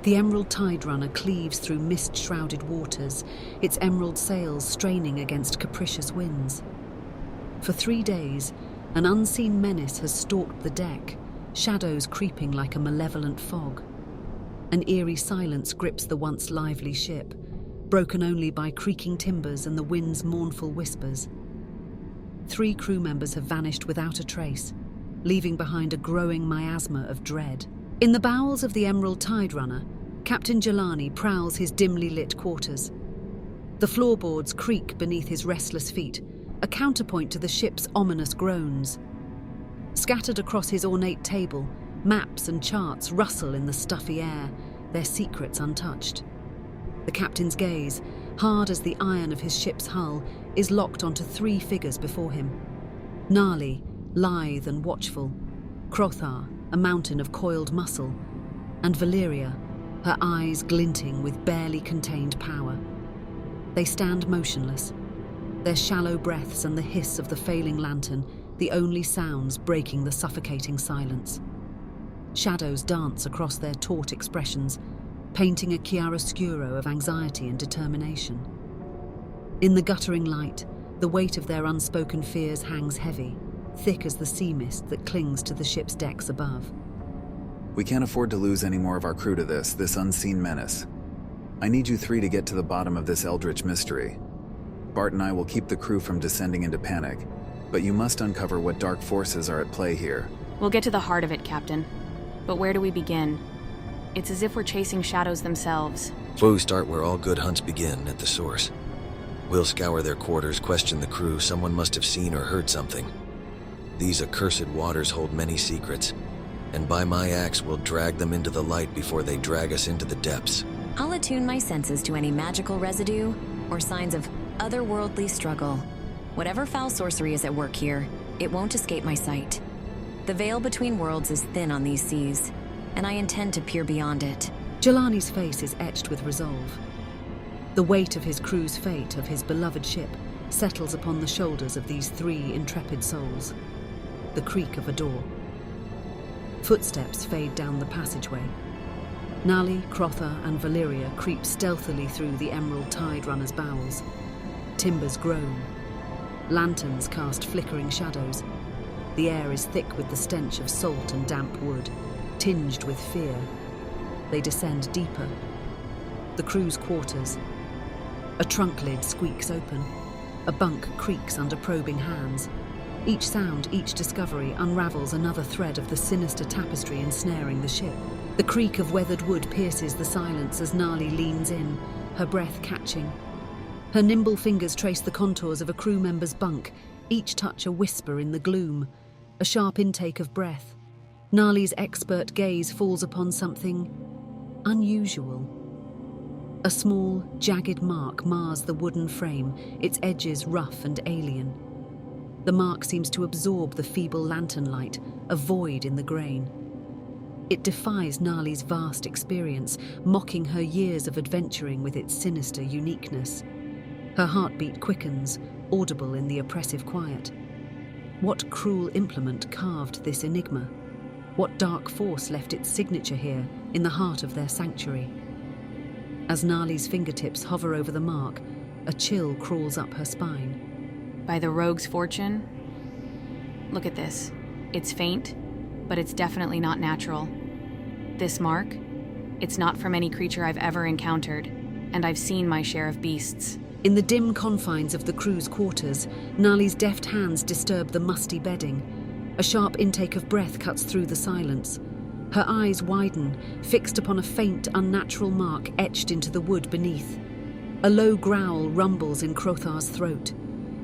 The Emerald Tiderunner cleaves through mist-shrouded waters, its emerald sails straining against capricious winds. For 3 days, an unseen menace has stalked the deck, shadows creeping like a malevolent fog. An eerie silence grips the once lively ship, broken only by creaking timbers and the wind's mournful whispers. 3 crew members have vanished without a trace, leaving behind a growing miasma of dread. In the bowels of the Emerald Tiderunner, Captain Jelani prowls his dimly lit quarters. The floorboards creak beneath his restless feet, a counterpoint to the ship's ominous groans. Scattered across his ornate table, maps and charts rustle in the stuffy air, their secrets untouched. The captain's gaze, hard as the iron of his ship's hull, is locked onto 3 figures before him. Gnarly, lithe and watchful, Crothar, a mountain of coiled muscle, and Valeria, her eyes glinting with barely contained power. They stand motionless, their shallow breaths and the hiss of the failing lantern the only sounds breaking the suffocating silence. Shadows dance across their taut expressions, painting a chiaroscuro of anxiety and determination. In the guttering light, the weight of their unspoken fears hangs heavy, thick as the sea mist that clings to the ship's decks above. We can't afford to lose any more of our crew to this unseen menace. I need you 3 to get to the bottom of this eldritch mystery. Bart and I will keep the crew from descending into panic, but you must uncover what dark forces are at play here. We'll get to the heart of it, Captain. But where do we begin? It's as if we're chasing shadows themselves. We start where all good hunts begin, at the source. We'll scour their quarters, question the crew. Someone must have seen or heard something. These accursed waters hold many secrets, and by my axe we'll drag them into the light before they drag us into the depths. I'll attune my senses to any magical residue or signs of otherworldly struggle. Whatever foul sorcery is at work here, it won't escape my sight. The veil between worlds is thin on these seas, and I intend to peer beyond it. Jelani's face is etched with resolve. The weight of his crew's fate, of his beloved ship, settles upon the shoulders of these 3 intrepid souls. The creak of a door. Footsteps fade down the passageway. Nali, Crotha, and Valeria creep stealthily through the Emerald Tiderunner's bowels. Timbers groan. Lanterns cast flickering shadows. The air is thick with the stench of salt and damp wood, tinged with fear. They descend deeper. The crew's quarters. A trunk lid squeaks open. A bunk creaks under probing hands. Each sound, each discovery unravels another thread of the sinister tapestry ensnaring the ship. The creak of weathered wood pierces the silence as Nali leans in, her breath catching. Her nimble fingers trace the contours of a crew member's bunk, each touch a whisper in the gloom, a sharp intake of breath. Nali's expert gaze falls upon something unusual. A small, jagged mark mars the wooden frame, its edges rough and alien. The mark seems to absorb the feeble lantern light, a void in the grain. It defies Nali's vast experience, mocking her years of adventuring with its sinister uniqueness. Her heartbeat quickens, audible in the oppressive quiet. What cruel implement carved this enigma? What dark force left its signature here, in the heart of their sanctuary? As Nali's fingertips hover over the mark, a chill crawls up her spine. By the rogue's fortune? Look at this. It's faint, but it's definitely not natural. This mark? It's not from any creature I've ever encountered, and I've seen my share of beasts. In the dim confines of the crew's quarters, Nali's deft hands disturb the musty bedding. A sharp intake of breath cuts through the silence. Her eyes widen, fixed upon a faint, unnatural mark etched into the wood beneath. A low growl rumbles in Crothar's throat.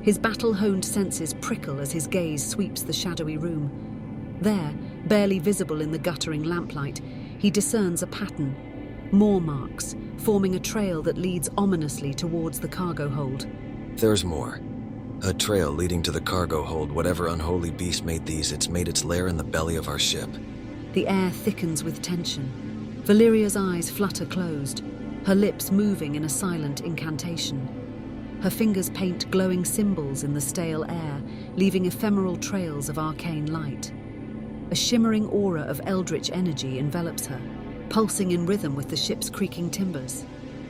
His battle-honed senses prickle as his gaze sweeps the shadowy room. There, barely visible in the guttering lamplight, he discerns a pattern. More marks, forming a trail that leads ominously towards the cargo hold. There's more. A trail leading to the cargo hold. Whatever unholy beast made these, it's made its lair in the belly of our ship. The air thickens with tension. Valeria's eyes flutter closed, her lips moving in a silent incantation. Her fingers paint glowing symbols in the stale air, leaving ephemeral trails of arcane light. A shimmering aura of eldritch energy envelops her. pulsing in rhythm with the ship's creaking timbers.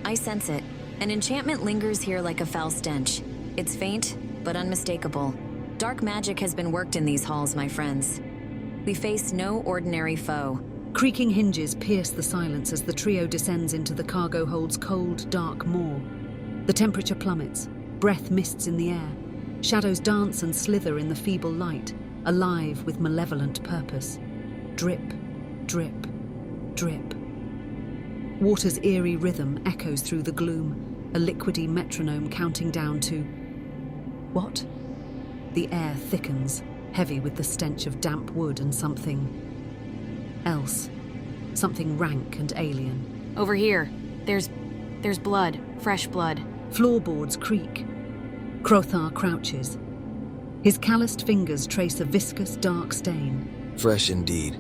I sense it. An enchantment lingers here like a foul stench. It's faint, but unmistakable. Dark magic has been worked in these halls, my friends. We face no ordinary foe. Creaking hinges pierce the silence as the trio descends into the cargo hold's cold, dark maw. The temperature plummets, breath mists in the air. Shadows dance and slither in the feeble light, alive with malevolent purpose. Drip, drip, drip. Water's eerie rhythm echoes through the gloom, a liquidy metronome counting down to... What? The air thickens, heavy with the stench of damp wood and something else. Something rank and alien. Over here. There's blood. Fresh blood. Floorboards creak. Crothar crouches. His calloused fingers trace a viscous, dark stain. Fresh indeed.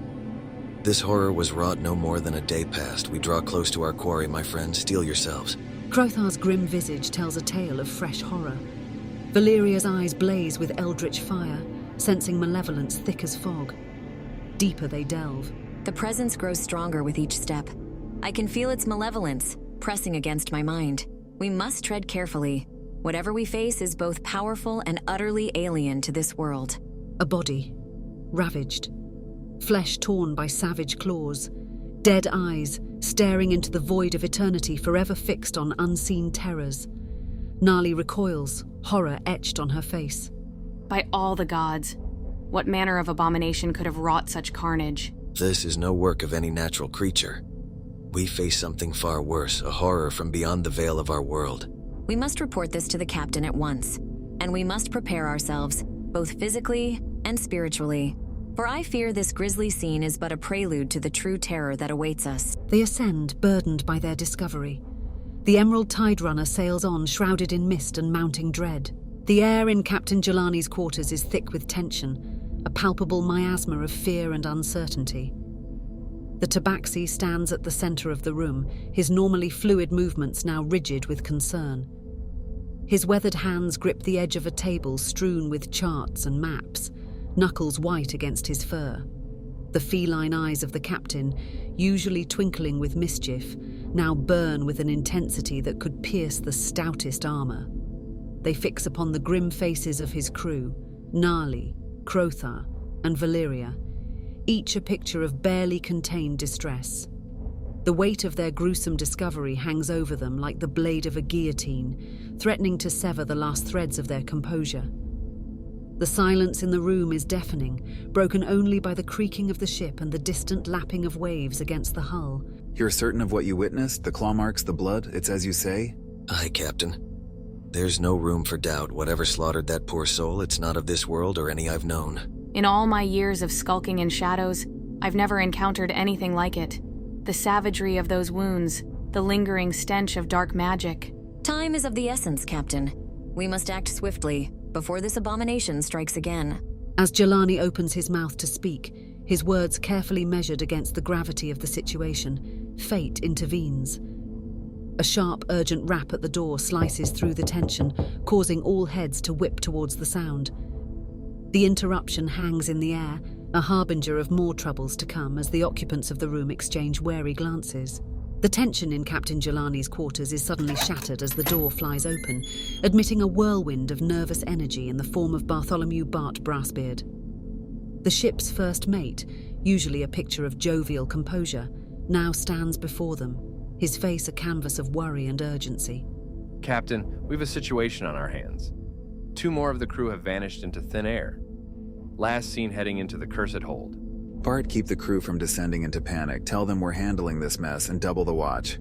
This horror was wrought no more than a day past. We draw close to our quarry, my friend. Steel yourselves. Crothar's grim visage tells a tale of fresh horror. Valeria's eyes blaze with eldritch fire, sensing malevolence thick as fog. Deeper they delve. The presence grows stronger with each step. I can feel its malevolence, pressing against my mind. We must tread carefully. Whatever we face is both powerful and utterly alien to this world. A body, ravaged. Flesh torn by savage claws. Dead eyes, staring into the void of eternity, forever fixed on unseen terrors. Nali recoils, horror etched on her face. By all the gods, what manner of abomination could have wrought such carnage? This is no work of any natural creature. We face something far worse, a horror from beyond the veil of our world. We must report this to the captain at once, and we must prepare ourselves, both physically and spiritually. For I fear this grisly scene is but a prelude to the true terror that awaits us. They ascend, burdened by their discovery. The Emerald Tiderunner sails on, shrouded in mist and mounting dread. The air in Captain Jelani's quarters is thick with tension, a palpable miasma of fear and uncertainty. The tabaxi stands at the center of the room, his normally fluid movements now rigid with concern. His weathered hands grip the edge of a table strewn with charts and maps, knuckles white against his fur. The feline eyes of the captain, usually twinkling with mischief, now burn with an intensity that could pierce the stoutest armor. They fix upon the grim faces of his crew, Nali, Crothar, and Valeria, each a picture of barely contained distress. The weight of their gruesome discovery hangs over them like the blade of a guillotine, threatening to sever the last threads of their composure. The silence in the room is deafening, broken only by the creaking of the ship and the distant lapping of waves against the hull. You're certain of what you witnessed? The claw marks, the blood? It's as you say? Aye, Captain. There's no room for doubt. Whatever slaughtered that poor soul, it's not of this world or any I've known. In all my years of skulking in shadows, I've never encountered anything like it. The savagery of those wounds, the lingering stench of dark magic. Time is of the essence, Captain. We must act swiftly, before this abomination strikes again. As Jelani opens his mouth to speak, his words carefully measured against the gravity of the situation, fate intervenes. A sharp, urgent rap at the door slices through the tension, causing all heads to whip towards the sound. The interruption hangs in the air, a harbinger of more troubles to come as the occupants of the room exchange wary glances. The tension in Captain Jelani's quarters is suddenly shattered as the door flies open, admitting a whirlwind of nervous energy in the form of Bartholomew Bart Brassbeard. The ship's first mate, usually a picture of jovial composure, now stands before them, his face a canvas of worry and urgency. Captain, we have a situation on our hands. 2 more of the crew have vanished into thin air. Last seen heading into the cursed hold. Bart, keep the crew from descending into panic. Tell them we're handling this mess and double the watch.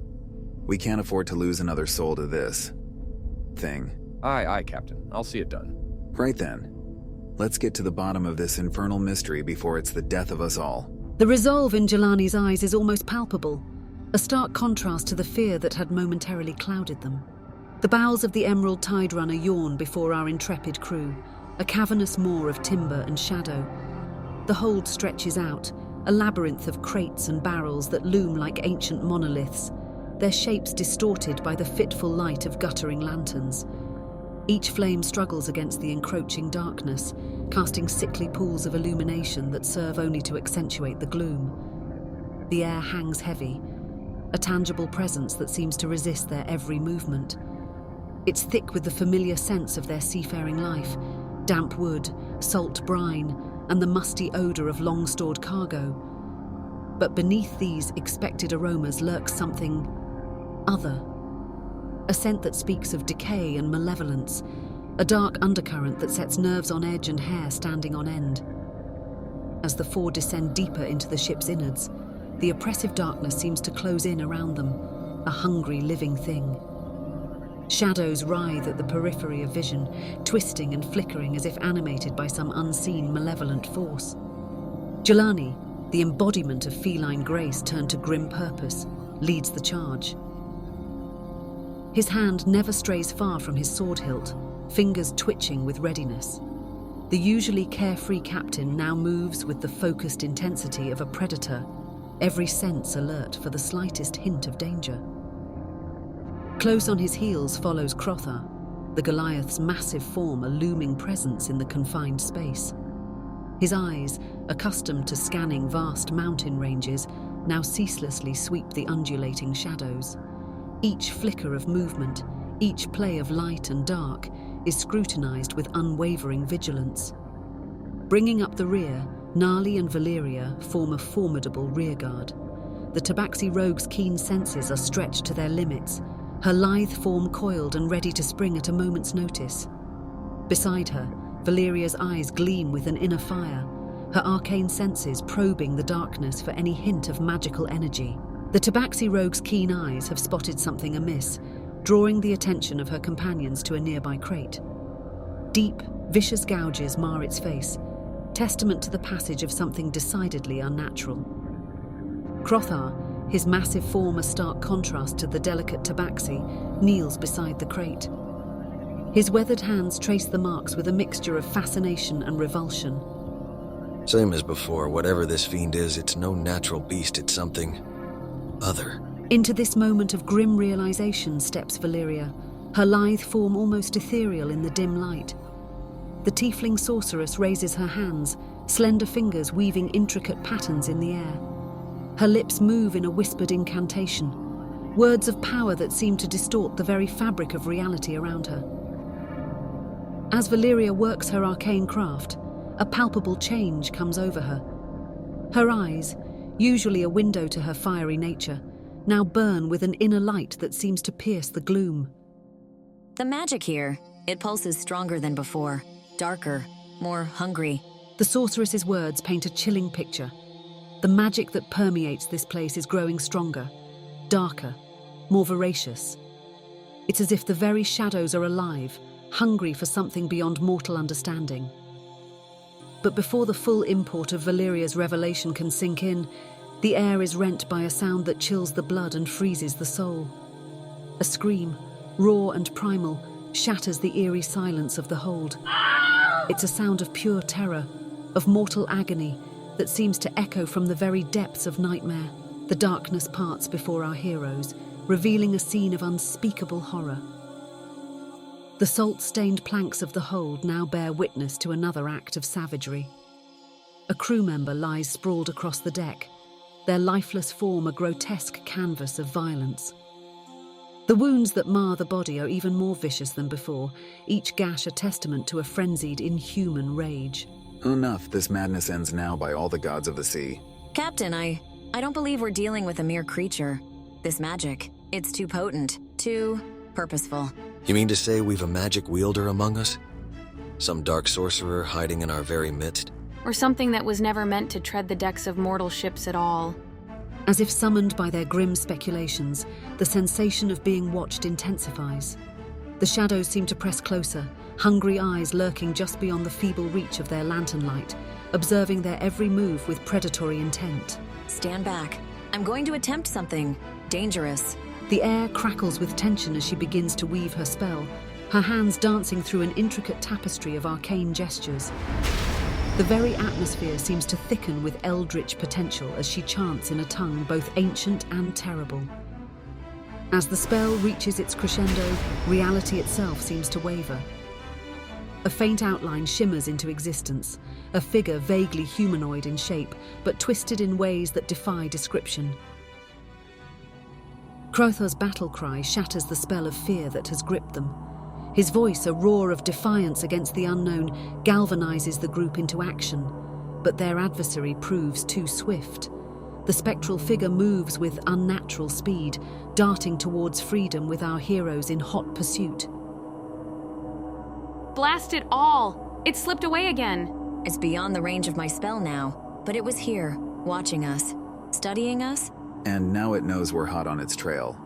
We can't afford to lose another soul to this thing. Aye, Captain. I'll see it done. Right then. Let's get to the bottom of this infernal mystery before it's the death of us all. The resolve in Jelani's eyes is almost palpable, a stark contrast to the fear that had momentarily clouded them. The bows of the Emerald Tiderunner yawn before our intrepid crew, a cavernous maw of timber and shadow. The hold stretches out, a labyrinth of crates and barrels that loom like ancient monoliths, their shapes distorted by the fitful light of guttering lanterns. Each flame struggles against the encroaching darkness, casting sickly pools of illumination that serve only to accentuate the gloom. The air hangs heavy, a tangible presence that seems to resist their every movement. It's thick with the familiar sense of their seafaring life, damp wood, salt brine, and the musty odour of long-stored cargo. But beneath these expected aromas lurks something other. A scent that speaks of decay and malevolence, a dark undercurrent that sets nerves on edge and hair standing on end. As the four descend deeper into the ship's innards, the oppressive darkness seems to close in around them, a hungry living thing. Shadows writhe at the periphery of vision, twisting and flickering as if animated by some unseen malevolent force. Jelani, the embodiment of feline grace turned to grim purpose, leads the charge. His hand never strays far from his sword hilt, fingers twitching with readiness. The usually carefree captain now moves with the focused intensity of a predator, every sense alert for the slightest hint of danger. Close on his heels follows Crotha, the Goliath's massive form a looming presence in the confined space. His eyes, accustomed to scanning vast mountain ranges, now ceaselessly sweep the undulating shadows. Each flicker of movement, each play of light and dark, is scrutinized with unwavering vigilance. Bringing up the rear, Nali and Valeria form a formidable rearguard. The Tabaxi rogue's keen senses are stretched to their limits, her lithe form coiled and ready to spring at a moment's notice. Beside her, Valeria's eyes gleam with an inner fire, her arcane senses probing the darkness for any hint of magical energy. The Tabaxi rogue's keen eyes have spotted something amiss, drawing the attention of her companions to a nearby crate. Deep, vicious gouges mar its face, testament to the passage of something decidedly unnatural. Crotha, his massive form a stark contrast to the delicate Tabaxi, kneels beside the crate. His weathered hands trace the marks with a mixture of fascination and revulsion. Same as before, whatever this fiend is, it's no natural beast, it's something other. Into this moment of grim realization steps Valeria, her lithe form almost ethereal in the dim light. The tiefling sorceress raises her hands, slender fingers weaving intricate patterns in the air. Her lips move in a whispered incantation, words of power that seem to distort the very fabric of reality around her. As Valeria works her arcane craft, a palpable change comes over her. Her eyes, usually a window to her fiery nature, now burn with an inner light that seems to pierce the gloom. The magic here, it pulses stronger than before, darker, more hungry. The sorceress's words paint a chilling picture. The magic that permeates this place is growing stronger, darker, more voracious. It's as if the very shadows are alive, hungry for something beyond mortal understanding. But before the full import of Valeria's revelation can sink in, the air is rent by a sound that chills the blood and freezes the soul. A scream, raw and primal, shatters the eerie silence of the hold. It's a sound of pure terror, of mortal agony, that seems to echo from the very depths of nightmare. The darkness parts before our heroes, revealing a scene of unspeakable horror. The salt-stained planks of the hold now bear witness to another act of savagery. A crew member lies sprawled across the deck, their lifeless form a grotesque canvas of violence. The wounds that mar the body are even more vicious than before, each gash a testament to a frenzied, inhuman rage. Enough, this madness ends now by all the gods of the sea. Captain, I don't believe we're dealing with a mere creature. This magic, it's too potent, too purposeful. You mean to say we've a magic wielder among us? Some dark sorcerer hiding in our very midst? Or something that was never meant to tread the decks of mortal ships at all. As if summoned by their grim speculations, the sensation of being watched intensifies. The shadows seem to press closer, hungry eyes lurking just beyond the feeble reach of their lantern light, observing their every move with predatory intent. Stand back. I'm going to attempt something dangerous. The air crackles with tension as she begins to weave her spell, her hands dancing through an intricate tapestry of arcane gestures. The very atmosphere seems to thicken with eldritch potential as she chants in a tongue both ancient and terrible. As the spell reaches its crescendo, reality itself seems to waver. A faint outline shimmers into existence, a figure vaguely humanoid in shape, but twisted in ways that defy description. Crothar's battle cry shatters the spell of fear that has gripped them. His voice, a roar of defiance against the unknown, galvanizes the group into action, but their adversary proves too swift. The spectral figure moves with unnatural speed, darting towards freedom with our heroes in hot pursuit. Blast it all! It slipped away again. It's beyond the range of my spell now, but it was here, watching us, studying us. And now it knows we're hot on its trail.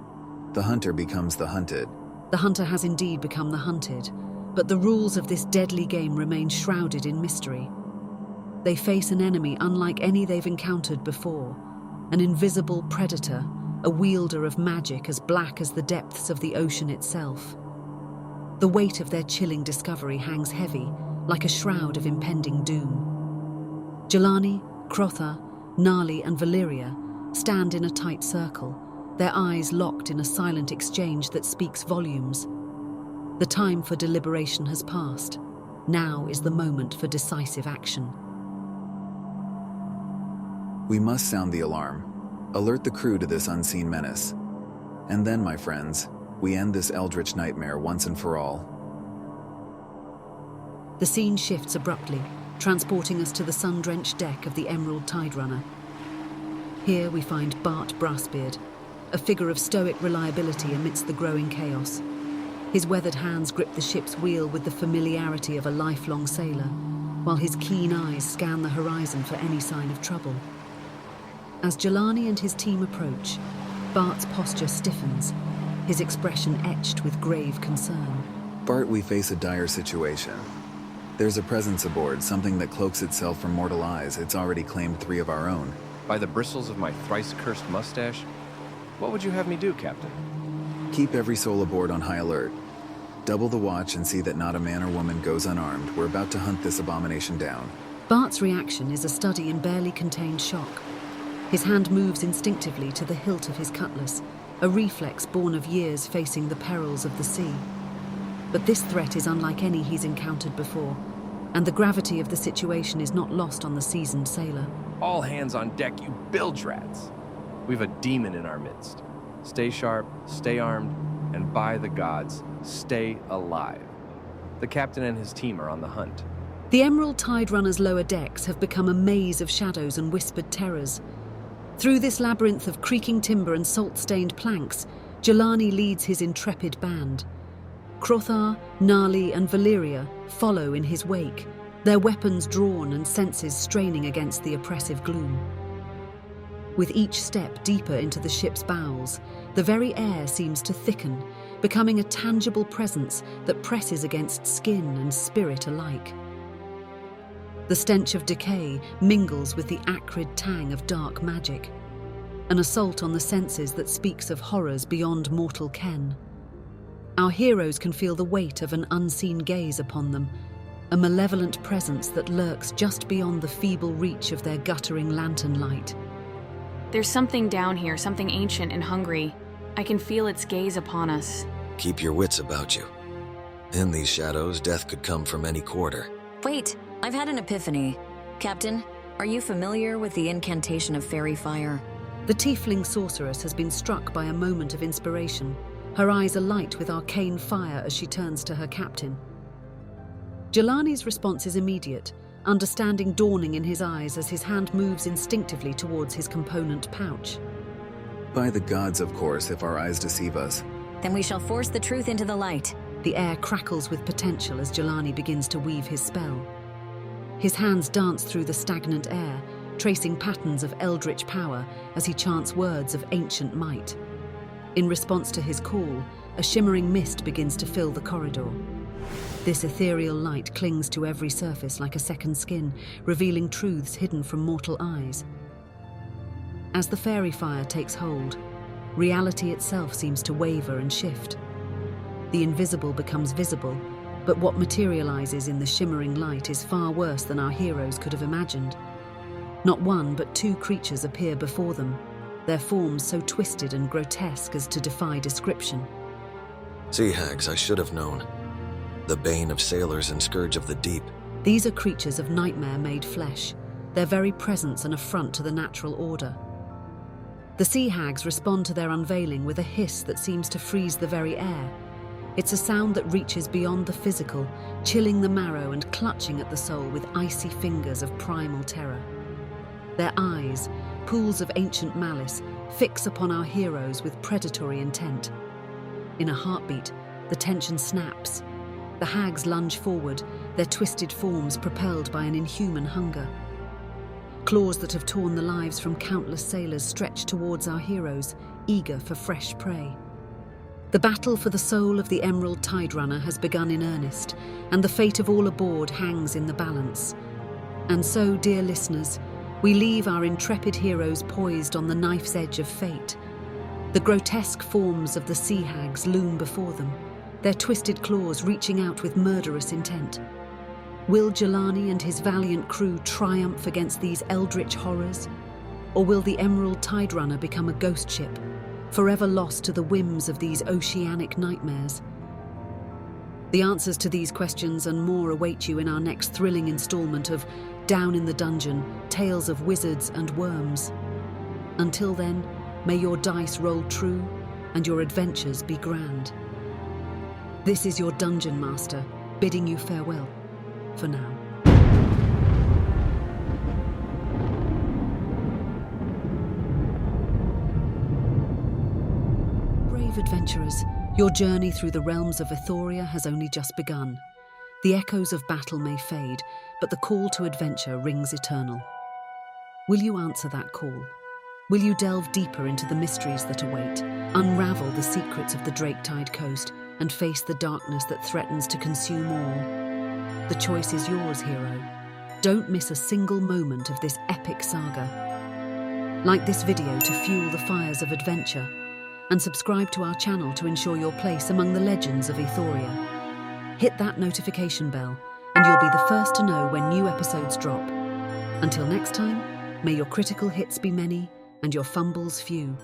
The hunter becomes the hunted. The hunter has indeed become the hunted, but the rules of this deadly game remain shrouded in mystery. They face an enemy unlike any they've encountered before, an invisible predator, a wielder of magic as black as the depths of the ocean itself. The weight of their chilling discovery hangs heavy, like a shroud of impending doom. Jelani, Crothar, Nali, and Valeria stand in a tight circle, their eyes locked in a silent exchange that speaks volumes. The time for deliberation has passed. Now is the moment for decisive action. We must sound the alarm, alert the crew to this unseen menace. And then, my friends, we end this eldritch nightmare once and for all. The scene shifts abruptly, transporting us to the sun-drenched deck of the Emerald Tiderunner. Here we find Bart Brassbeard, a figure of stoic reliability amidst the growing chaos. His weathered hands grip the ship's wheel with the familiarity of a lifelong sailor, while his keen eyes scan the horizon for any sign of trouble. As Jelani and his team approach, Bart's posture stiffens, his expression etched with grave concern. Bart, we face a dire situation. There's a presence aboard, something that cloaks itself from mortal eyes. It's already claimed 3 of our own. By the bristles of my thrice-cursed mustache, what would you have me do, Captain? Keep every soul aboard on high alert. Double the watch and see that not a man or woman goes unarmed. We're about to hunt this abomination down. Bart's reaction is a study in barely contained shock. His hand moves instinctively to the hilt of his cutlass, a reflex born of years facing the perils of the sea. But this threat is unlike any he's encountered before, and the gravity of the situation is not lost on the seasoned sailor. All hands on deck, you bilge rats! We've a demon in our midst. Stay sharp, stay armed, and by the gods, stay alive. The captain and his team are on the hunt. The Emerald Tiderunner's lower decks have become a maze of shadows and whispered terrors. Through this labyrinth of creaking timber and salt-stained planks, Jelani leads his intrepid band. Crothar, Nali, and Valeria follow in his wake, their weapons drawn and senses straining against the oppressive gloom. With each step deeper into the ship's bowels, the very air seems to thicken, becoming a tangible presence that presses against skin and spirit alike. The stench of decay mingles with the acrid tang of dark magic, an assault on the senses that speaks of horrors beyond mortal ken. Our heroes can feel the weight of an unseen gaze upon them, a malevolent presence that lurks just beyond the feeble reach of their guttering lantern light. There's something down here, something ancient and hungry. I can feel its gaze upon us. Keep your wits about you. In these shadows, death could come from any quarter. Wait, I've had an epiphany. Captain, are you familiar with the incantation of fairy fire? The tiefling sorceress has been struck by a moment of inspiration, her eyes alight with arcane fire as she turns to her captain. Jelani's response is immediate, understanding dawning in his eyes as his hand moves instinctively towards his component pouch. By the gods, of course, if our eyes deceive us. Then we shall force the truth into the light. The air crackles with potential as Jelani begins to weave his spell. His hands dance through the stagnant air, tracing patterns of eldritch power as he chants words of ancient might. In response to his call, a shimmering mist begins to fill the corridor. This ethereal light clings to every surface like a second skin, revealing truths hidden from mortal eyes. As the fairy fire takes hold, reality itself seems to waver and shift. The invisible becomes visible, but what materializes in the shimmering light is far worse than our heroes could have imagined. Not one, but 2 creatures appear before them, their forms so twisted and grotesque as to defy description. Sea hags, I should have known. the bane of sailors and scourge of the deep. These are creatures of nightmare made flesh, their very presence an affront to the natural order. The sea hags respond to their unveiling with a hiss that seems to freeze the very air. It's a sound that reaches beyond the physical, chilling the marrow and clutching at the soul with icy fingers of primal terror. Their eyes, pools of ancient malice, fix upon our heroes with predatory intent. In a heartbeat, the tension snaps. The hags lunge forward, their twisted forms propelled by an inhuman hunger. Claws that have torn the lives from countless sailors stretch towards our heroes, eager for fresh prey. The battle for the soul of the Emerald Tiderunner has begun in earnest, and the fate of all aboard hangs in the balance. And so, dear listeners, we leave our intrepid heroes poised on the knife's edge of fate. The grotesque forms of the sea hags loom before them, their twisted claws reaching out with murderous intent. Will Jelani and his valiant crew triumph against these eldritch horrors? Or will the Emerald Tiderunner become a ghost ship, forever lost to the whims of these oceanic nightmares? The answers to these questions and more await you in our next thrilling installment of Down in the Dungeon, Tales of Wizards and Worms. Until then, may your dice roll true and your adventures be grand. This is your Dungeon Master, bidding you farewell for now. Brave adventurers, your journey through the realms of Ethoria has only just begun. The echoes of battle may fade, but the call to adventure rings eternal. Will you answer that call? Will you delve deeper into the mysteries that await, unravel the secrets of the Drake-Tide coast, and face the darkness that threatens to consume all? The choice is yours, hero. Don't miss a single moment of this epic saga. Like this video to fuel the fires of adventure, and subscribe to our channel to ensure your place among the legends of Ethoria. Hit that notification bell, and you'll be the first to know when new episodes drop. Until next time, may your critical hits be many and your fumbles few.